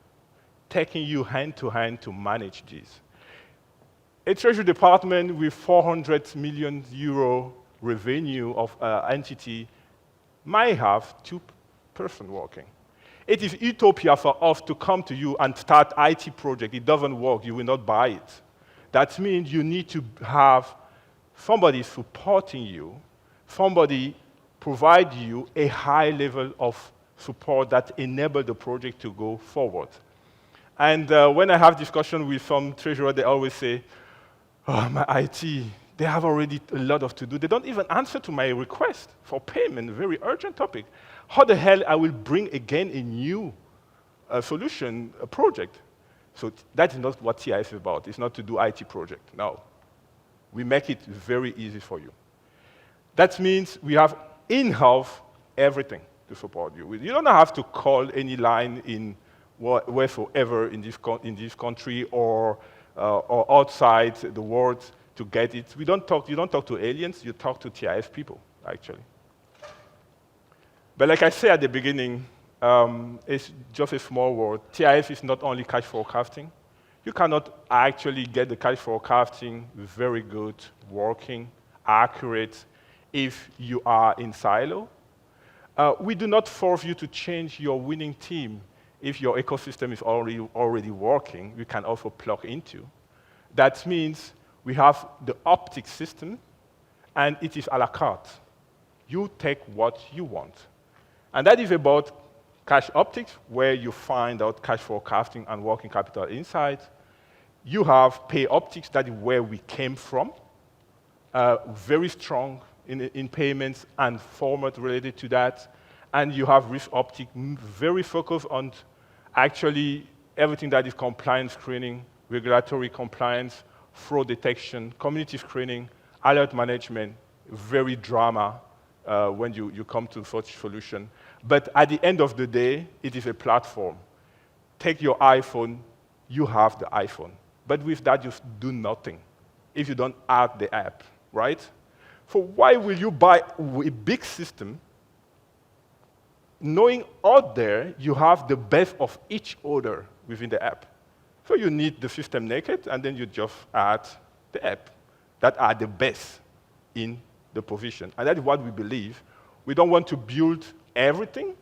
taking you hand to hand to manage this. A treasury department with 400 million euro revenue of entity might have 2 person working. It is utopia for us to come to you and start IT project. It doesn't work. You will not buy it. That means you need to have somebody supporting you, somebody provide you a high level of support that enable the project to go forward. And when I have discussion with some treasurer, they always say, oh, my IT, they have already a lot of to do. They don't even answer to my request for payment, very urgent topic. How the hell I will bring again a new solution, a project? So that is not what TIS is about. It's not to do IT project, no. We make it very easy for you. That means we have in-house everything to support you. You don't have to call any line in wheresoever in this country or outside the world to get it. You don't talk to aliens, you talk to TIS people, actually. But like I said at the beginning, it's just a small word. TIS is not only cash forecasting. You cannot actually get the cash forecasting very good, working, accurate, if you are in silo. We do not force you to change your winning team if your ecosystem is already working. We can also plug into. That means we have the optic system, and it is a la carte. You take what you want. And that is about cash optics, where you find out cash forecasting and working capital insight. You have pay optics, that is where we came from, very strong in payments and format related to that. And you have risk optic, very focused on actually everything that is compliance screening, regulatory compliance, fraud detection, community screening, alert management, very drama when you come to such solution. But at the end of the day, it is a platform. Take your iPhone, you have the iPhone. But with that, you do nothing if you don't add the app, right? So why will you buy a big system knowing out there you have the best of each other within the app? So you need the system naked, and then you just add the app that are the best in the position. And that is what we believe. We don't want to build everything.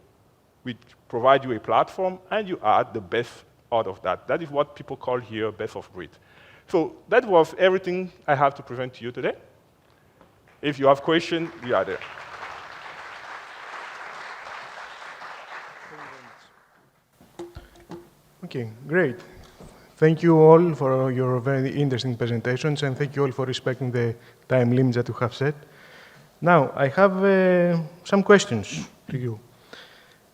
We provide you a platform, and you add the best out of that. That is what people call here best of breed. So that was everything I have to present to you today. If you have questions, we are there. Okay, great. Thank you all for your very interesting presentations, and thank you all for respecting the time limits that you have set. Now, I have some questions to you.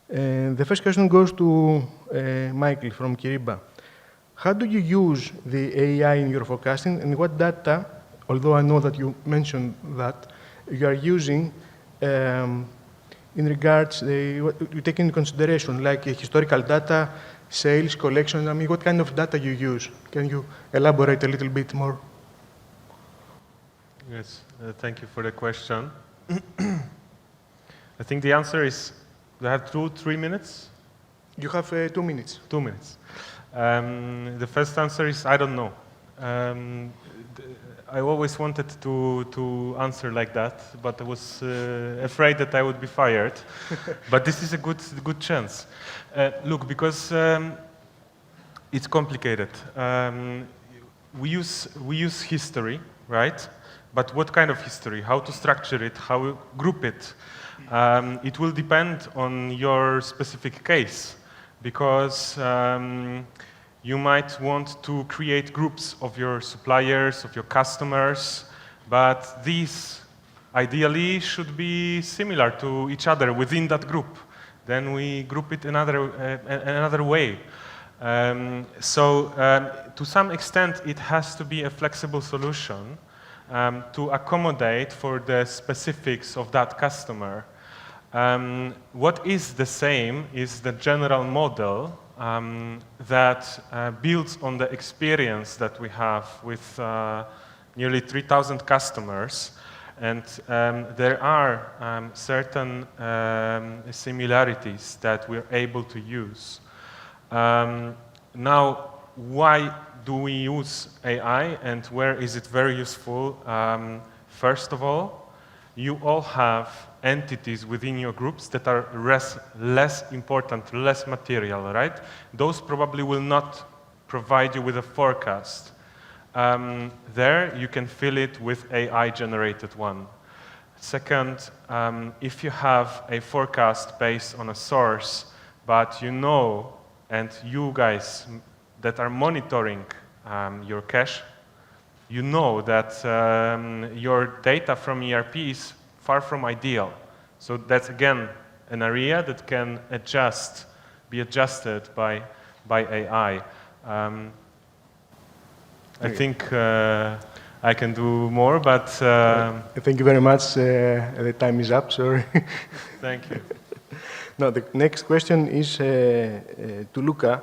The first question goes to Michael from Kyriba. How do you use the AI in your forecasting, and what data, although I know that you mentioned that, you are using in regards, you take into consideration, like historical data, sales, collection? I mean, what kind of data you use? Can you elaborate a little bit more? Yes, thank you for the question. I think the answer is, do I have 2-3 minutes? You have 2 minutes. 2 minutes. The first answer is, I don't know. I always wanted to answer like that, but I was afraid that I would be fired. But this is a good chance. Look, because it's complicated. We use history, right? But what kind of history? How to structure it? How to group it? It will depend on your specific case, because you might want to create groups of your suppliers, of your customers, but these ideally should be similar to each other within that group. Then we group it another way. To some extent, it has to be a flexible solution to accommodate for the specifics of that customer. What is the same is the general model that builds on the experience that we have with nearly 3,000 customers. And there are certain similarities that we're able to use. Now, why do we use AI and where is it very useful? First of all, you all have entities within your groups that are less important, less material, right? Those probably will not provide you with a forecast. There, you can fill it with AI-generated one. Second, if you have a forecast based on a source, but you know, and you guys that are monitoring your cash, you know that your data from ERP is far from ideal. So that's, again, an area that can be adjusted by AI. I think I can do more, but... Thank you very much. The time is up, sorry. Thank you. Now, the next question is to Luca.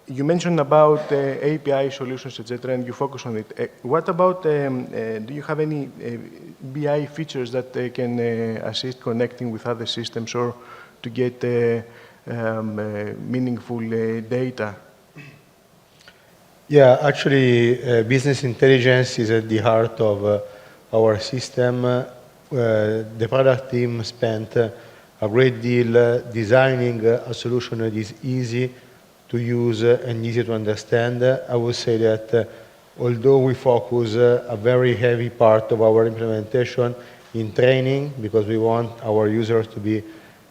You mentioned about API solutions, etc., and you focus on it. What about, do you have any BI features that can assist connecting with other systems or to get meaningful data? Yeah, actually, business intelligence is at the heart of our system. The product team spent a great deal designing a solution that is easy to use and easy to understand. I would say that although we focus a very heavy part of our implementation in training, because we want our users to be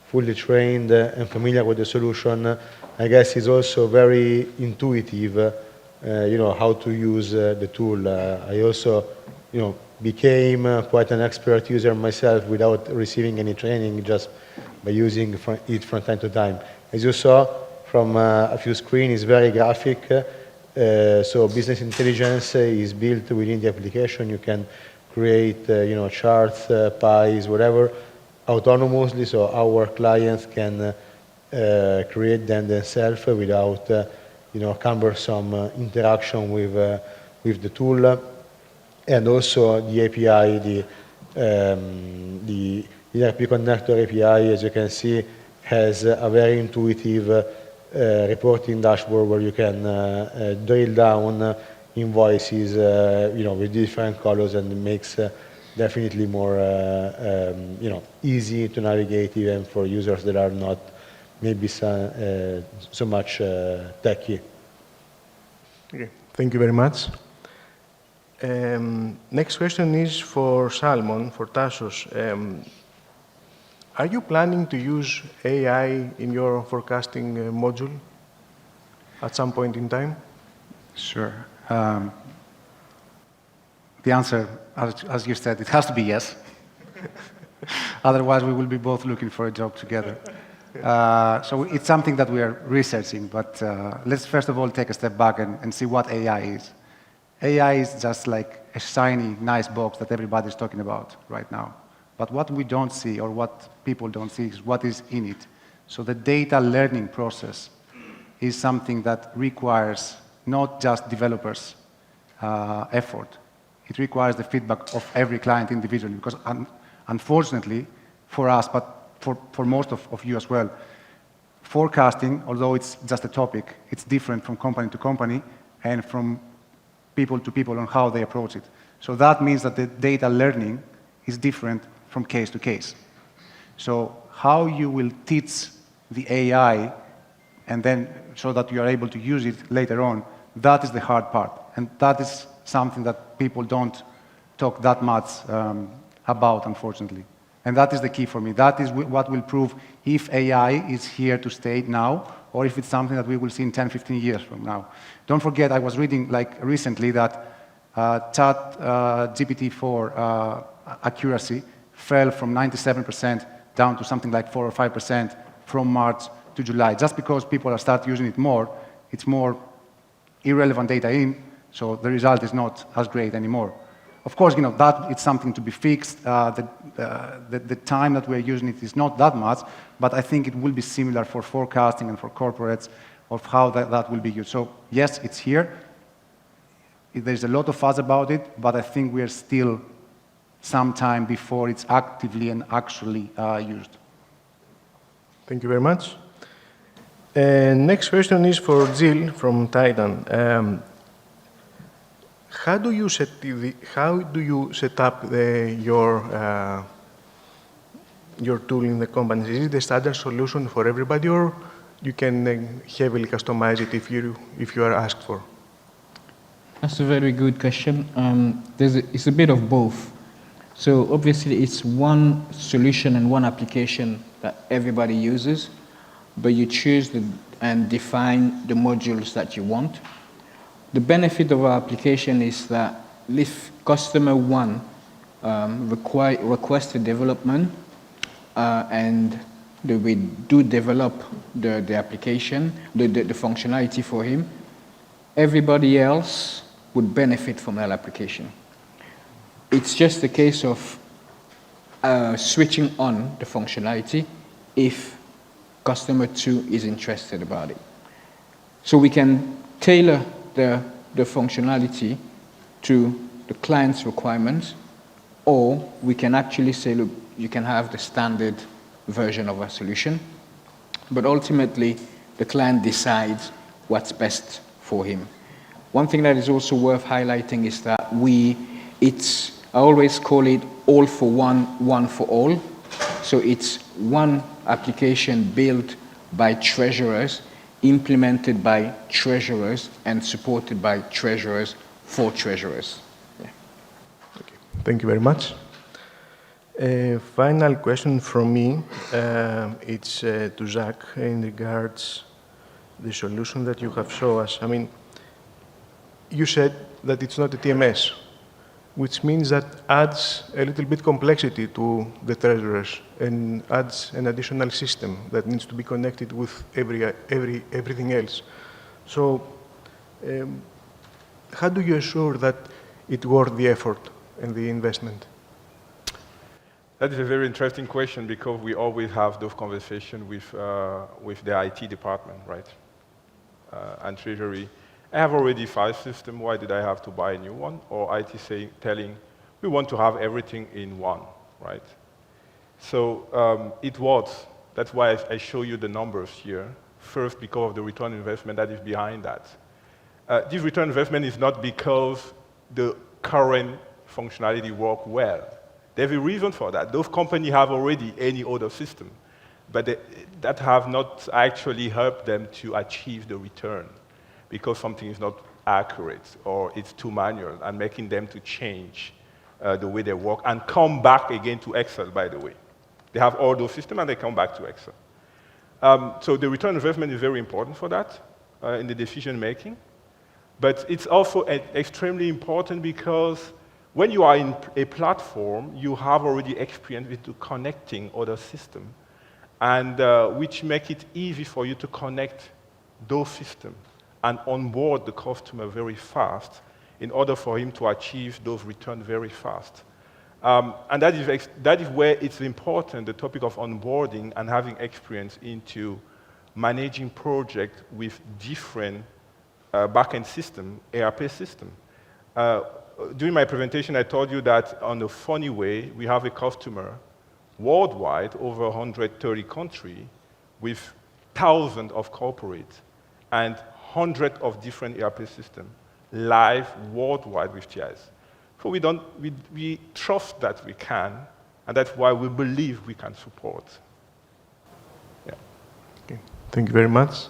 fully trained and familiar with the solution, I guess it's also very intuitive, how to use the tool. I also, became quite an expert user myself without receiving any training, just by using it from time to time. As you saw from a few screens, it's very graphic. So business intelligence is built within the application. You can create, charts, pies, whatever, autonomously, so our clients can create them themselves without, cumbersome interaction with the tool. And also the API, the ERP connector API, as you can see, has a very intuitive reporting dashboard where you can drill down invoices, with different colors, and it makes definitely more, easy to navigate even for users that are not maybe so much techy. Okay, thank you very much. Next question is for Salmon, for Tassos. Are you planning to use AI in your forecasting module at some point in time? Sure. The answer, as you said, it has to be yes. Otherwise, we will be both looking for a job together. So it's something that we are researching, but let's first of all take a step back and see what AI is. AI is just like a shiny, nice box that everybody's talking about right now. But what we don't see, or what people don't see, is what is in it. So the data learning process is something that requires not just developers' effort. It requires the feedback of every client individually, because unfortunately, for us, but for most of you as well, forecasting, although it's just a topic, it's different from company to company and from people to people on how they approach it. So that means that the data learning is different from case to case. So how you will teach the AI and then so that you are able to use it later on, that is the hard part. And that is something that people don't talk that much about, unfortunately. And that is the key for me. That is what will prove if AI is here to stay now, or if it's something that we will see in 10, 15 years from now. Don't forget, I was reading recently that GPT-4 accuracy fell from 97% down to something like 4 or 5% from March to July. Just because people are start using it more, it's more irrelevant data in, so the result is not as great anymore. Of course, that it's something to be fixed. The time that we're using it is not that much, but I think it will be similar for forecasting and for corporates of how that will be used. So yes, it's here. There's a lot of fuss about it, but I think we are still some time before it's actively and actually used. Thank you very much. Next question is for Gilles from Titan. How do you set up your tool in the companies? Is it a standard solution for everybody, or you can heavily customize it if you are asked for? That's a very good question. It's a bit of both. So obviously it's one solution and one application that everybody uses, but you choose and define the modules that you want. The benefit of our application is that if customer one requests a development and we do develop the application, the functionality for him, everybody else would benefit from that application. It's just a case of switching on the functionality if customer 2 is interested about it. So we can tailor the functionality to the client's requirements, or we can actually say, look, you can have the standard version of our solution, but ultimately the client decides what's best for him. One thing that is also worth highlighting is that I always call it all for one, one for all. So it's one application built by treasurers, implemented by treasurers, and supported by treasurers for treasurers. Yeah. Okay. Thank you very much. Final question from me. It's to Jacques in regards the solution that you have shown us. I mean, you said that it's not a TMS, which means that adds a little bit complexity to the treasurers and adds an additional system that needs to be connected with everything else. So how do you assure that it's worth the effort and the investment? That is a very interesting question because we always have those conversations with the IT department, right? And Treasury. I have already 5 systems, why did I have to buy a new one? Or IT telling, we want to have everything in one, right? So it was. That's why I show you the numbers here. First, because of the return on investment that is behind that. This return on investment is not because the current functionality works well. There's a reason for that. Those companies have already any other system, but that have not actually helped them to achieve the return because something is not accurate or it's too manual and making them to change the way they work and come back again to Excel, by the way. They have all those systems and they come back to Excel. So the return on investment is very important for that in the decision making. But it's also extremely important because when you are in a platform, you have already experience with connecting other systems, and which make it easy for you to connect those systems and onboard the customer very fast in order for him to achieve those returns very fast. And that is where it's important, the topic of onboarding and having experience into managing projects with different back-end system, ERP system. During my presentation, I told you that on a funny way, we have a customer worldwide, over 130 countries, with thousands of corporates and hundreds of different ERP systems live worldwide with TIS. So we trust that we can, and that's why we believe we can support. Yeah. Okay. Thank you very much.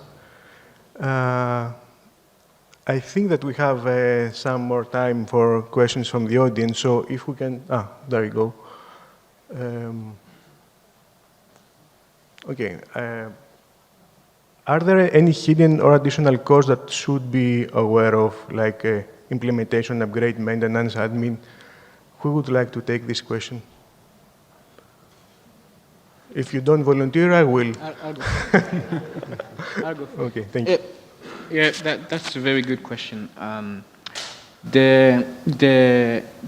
I think that we have some more time for questions from the audience, so if we can... there you go. Okay. Are there any hidden or additional costs that should be aware of, like implementation, upgrade, maintenance, admin? Who would like to take this question? If you don't volunteer, I will. I'll go. I'll go. Okay, thank you. Yeah, that's a very good question. The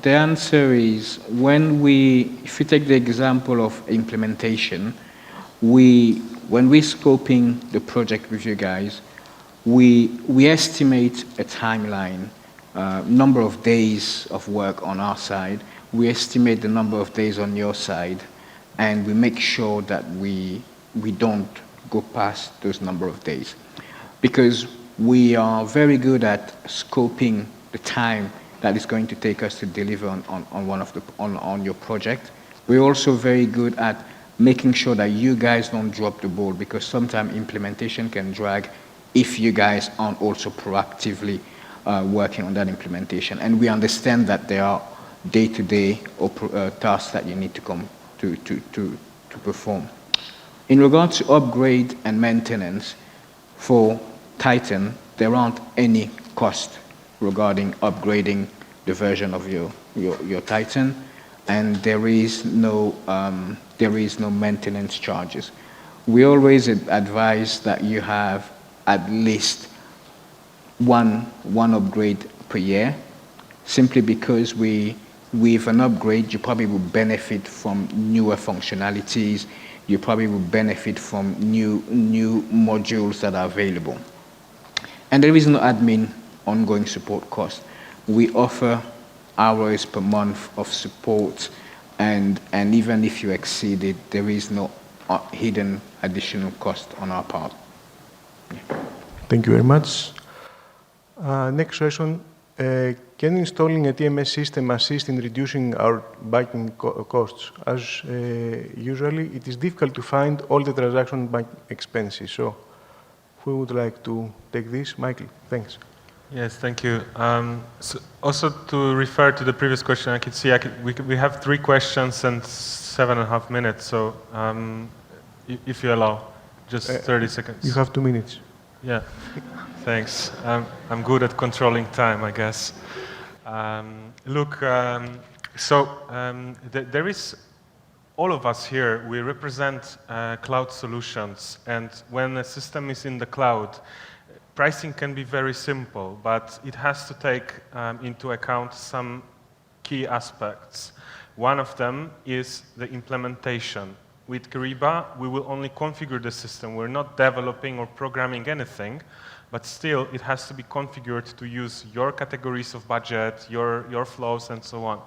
answer is if you take the example of implementation, when we're scoping the project with you guys, we estimate a timeline, number of days of work on our side. We estimate the number of days on your side, and we make sure that we don't go past those number of days. Because we are very good at scoping the time that is going to take us to deliver on your project. We're also very good at making sure that you guys don't drop the ball, because sometimes implementation can drag if you guys aren't also proactively working on that implementation. And we understand that there are day-to-day tasks that you need to come to perform. In regards to upgrade and maintenance for Titan, there aren't any cost regarding upgrading the version of your Titan, and there is no maintenance charges. We always advise that you have at least one upgrade per year, simply because with an upgrade, you probably will benefit from newer functionalities, you probably will benefit from new modules that are available. And there is no admin ongoing support cost. We offer hours per month of support, and even if you exceed it, there is no hidden additional cost on our part. Thank you very much. Next question. Can installing a TMS system assist in reducing our banking costs? As usually, it is difficult to find all the transaction bank expenses. So, who would like to take this? Michael, thanks. Yes, thank you. So also to refer to the previous question, I could see we have 3 questions and 7.5 minutes. So if you allow, just 30 seconds. You have 2 minutes. Yeah, thanks. I'm good at controlling time, I guess. Look, there is, all of us here, we represent cloud solutions, and when a system is in the cloud, pricing can be very simple, but it has to take into account some key aspects. One of them is the implementation. With Kyriba, we will only configure the system. We're not developing or programming anything, but still it has to be configured to use your categories of budget, your flows, and so on.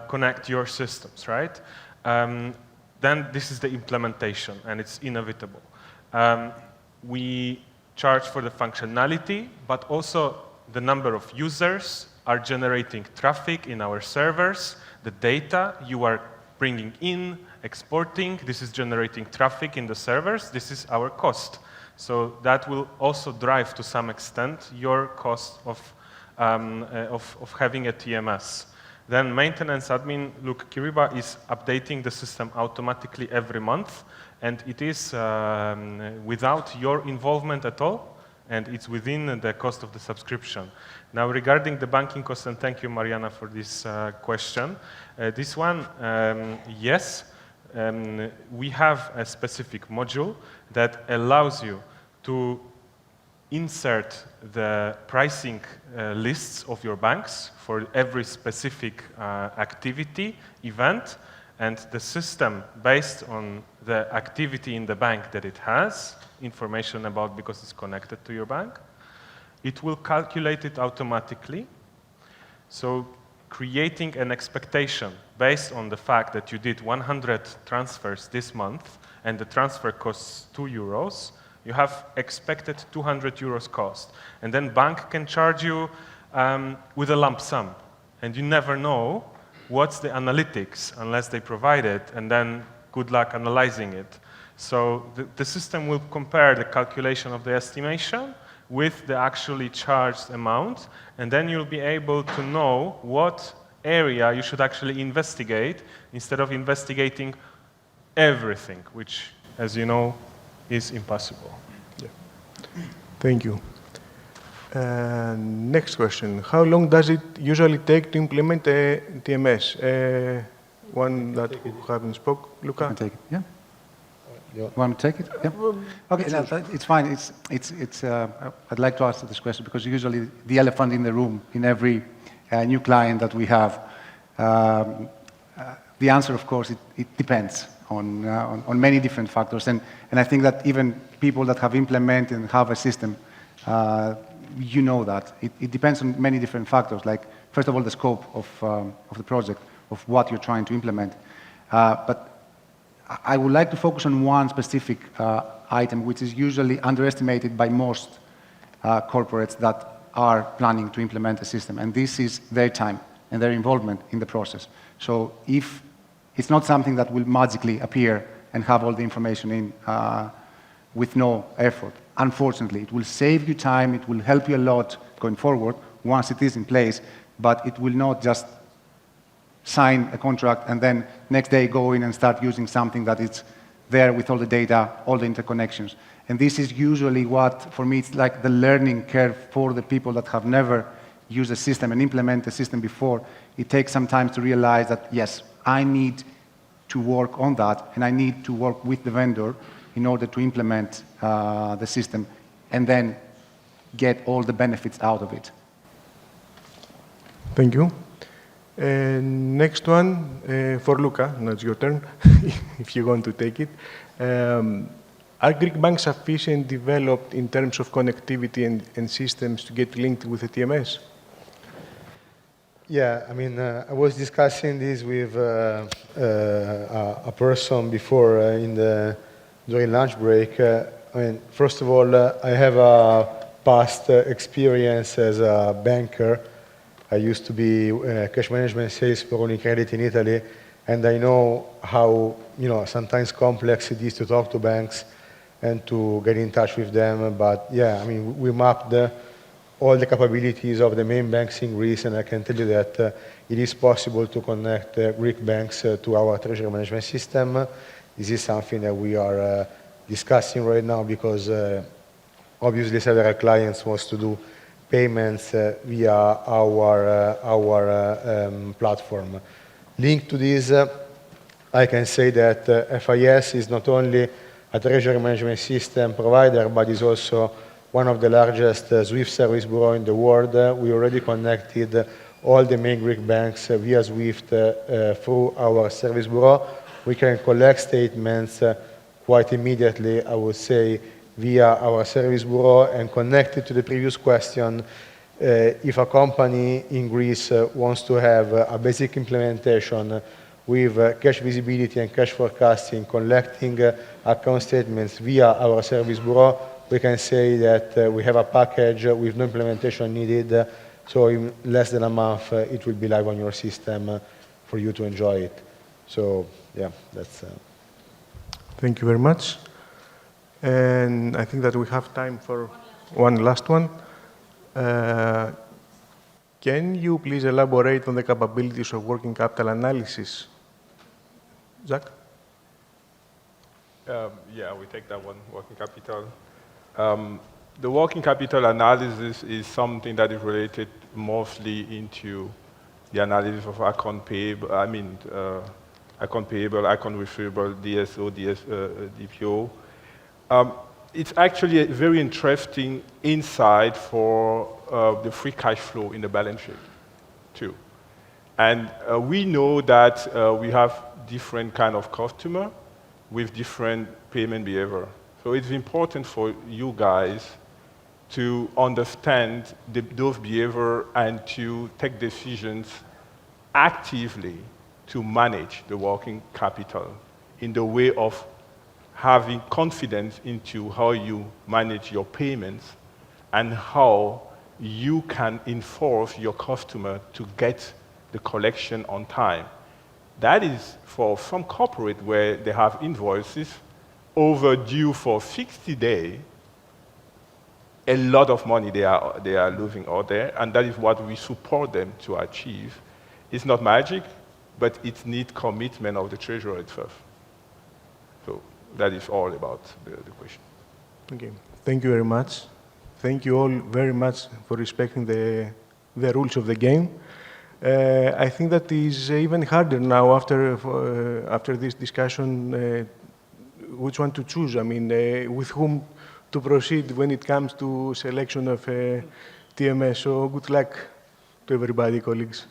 Connect your systems, right? Then this is the implementation, and it's inevitable. We charge for the functionality, but also the number of users are generating traffic in our servers, the data you are bringing in, exporting, this is generating traffic in the servers, this is our cost. So that will also drive to some extent your cost of having a TMS. Then maintenance admin, look, Kyriba is updating the system automatically every month, and it is without your involvement at all, and it's within the cost of the subscription. Now, regarding the banking cost, and thank you, Mariana, for this question. This one, yes, we have a specific module that allows you to insert the pricing lists of your banks for every specific activity, event, and the system, based on the activity in the bank that it has information about because it's connected to your bank, it will calculate it automatically. So creating an expectation based on the fact that you did 100 transfers this month and the transfer costs €2, you have expected 200 euros cost. And then bank can charge you with a lump sum. And you never know what's the analytics unless they provide it, and then good luck analyzing it. So the system will compare the calculation of the estimation with the actually charged amount, and then you'll be able to know what area you should actually investigate instead of investigating everything, which, as you know, is impossible. Yeah. Thank you. Next question. How long does it usually take to implement a TMS? One that who haven't spoke, Luca? I can take it, yeah. You want to take it? Yeah. Okay, no, it's fine. I'd like to answer this question because usually the elephant in the room in every new client that we have, the answer, of course, it depends on many different factors. And I think that even people that have implemented and have a system, you know that. It depends on many different factors, like, first of all, the scope of the project, of what you're trying to implement. But I would like to focus on one specific item, which is usually underestimated by most corporates that are planning to implement a system, and this is their time and their involvement in the process. So if it's not something that will magically appear and have all the information in with no effort, unfortunately, it will save you time, it will help you a lot going forward once it is in place, but it will not just sign a contract and then next day go in and start using something that is there with all the data, all the interconnections. And this is usually what, for me, it's like the learning curve for the people that have never used a system and implemented a system before. It takes some time to realize that, yes, I need to work on that, and I need to work with the vendor in order to implement the system and then get all the benefits out of it. Thank you. Next one for Luca. Now it's your turn, if you want to take it. Are Greek banks sufficient developed in terms of connectivity and systems to get linked with the TMS? Yeah, I mean, I was discussing this with a person before during lunch break. I mean, first of all, I have a past experience as a banker. I used to be cash management sales for Unicredit in Italy, and I know how sometimes complex it is to talk to banks and to get in touch with them. But yeah, I mean, we mapped all the capabilities of the main banks in Greece, and I can tell you that it is possible to connect Greek banks to our treasury management system. This is something that we are discussing right now because obviously several clients want to do payments via our platform. Linked to this, I can say that FIS is not only a treasury management system provider, but is also one of the largest SWIFT service bureau in the world. We already connected all the main Greek banks via SWIFT through our service bureau. We can collect statements quite immediately, I would say, via our service bureau. And connected to the previous question, if a company in Greece wants to have a basic implementation with cash visibility and cash forecasting, collecting account statements via our service bureau, we can say that we have a package with no implementation needed. So in less than a month, it will be live on your system for you to enjoy it. So yeah, that's... Thank you very much. And I think that we have time for one last one. Can you please elaborate on the capabilities of working capital analysis? Jacques? Yeah, we take that one, working capital. The working capital analysis is something that is related mostly into the analysis of account payable, account receivable, DSO, DPO. It's actually a very interesting insight for the free cash flow in the balance sheet, too. And we know that we have different kind of customer with different payment behavior. So it's important for you guys to understand those behavior and to take decisions actively to manage the working capital in the way of having confidence into how you manage your payments and how you can enforce your customer to get the collection on time. That is for some corporate where they have invoices overdue for 60 days, a lot of money they are losing out there, and that is what we support them to achieve. It's not magic, but it needs commitment of the treasurer itself. So that is all about the question. Okay. Thank you very much. Thank you all very much for respecting the rules of the game. I think that is even harder now after this discussion which one to choose. I mean, with whom to proceed when it comes to selection of TMS. So good luck to everybody, colleagues.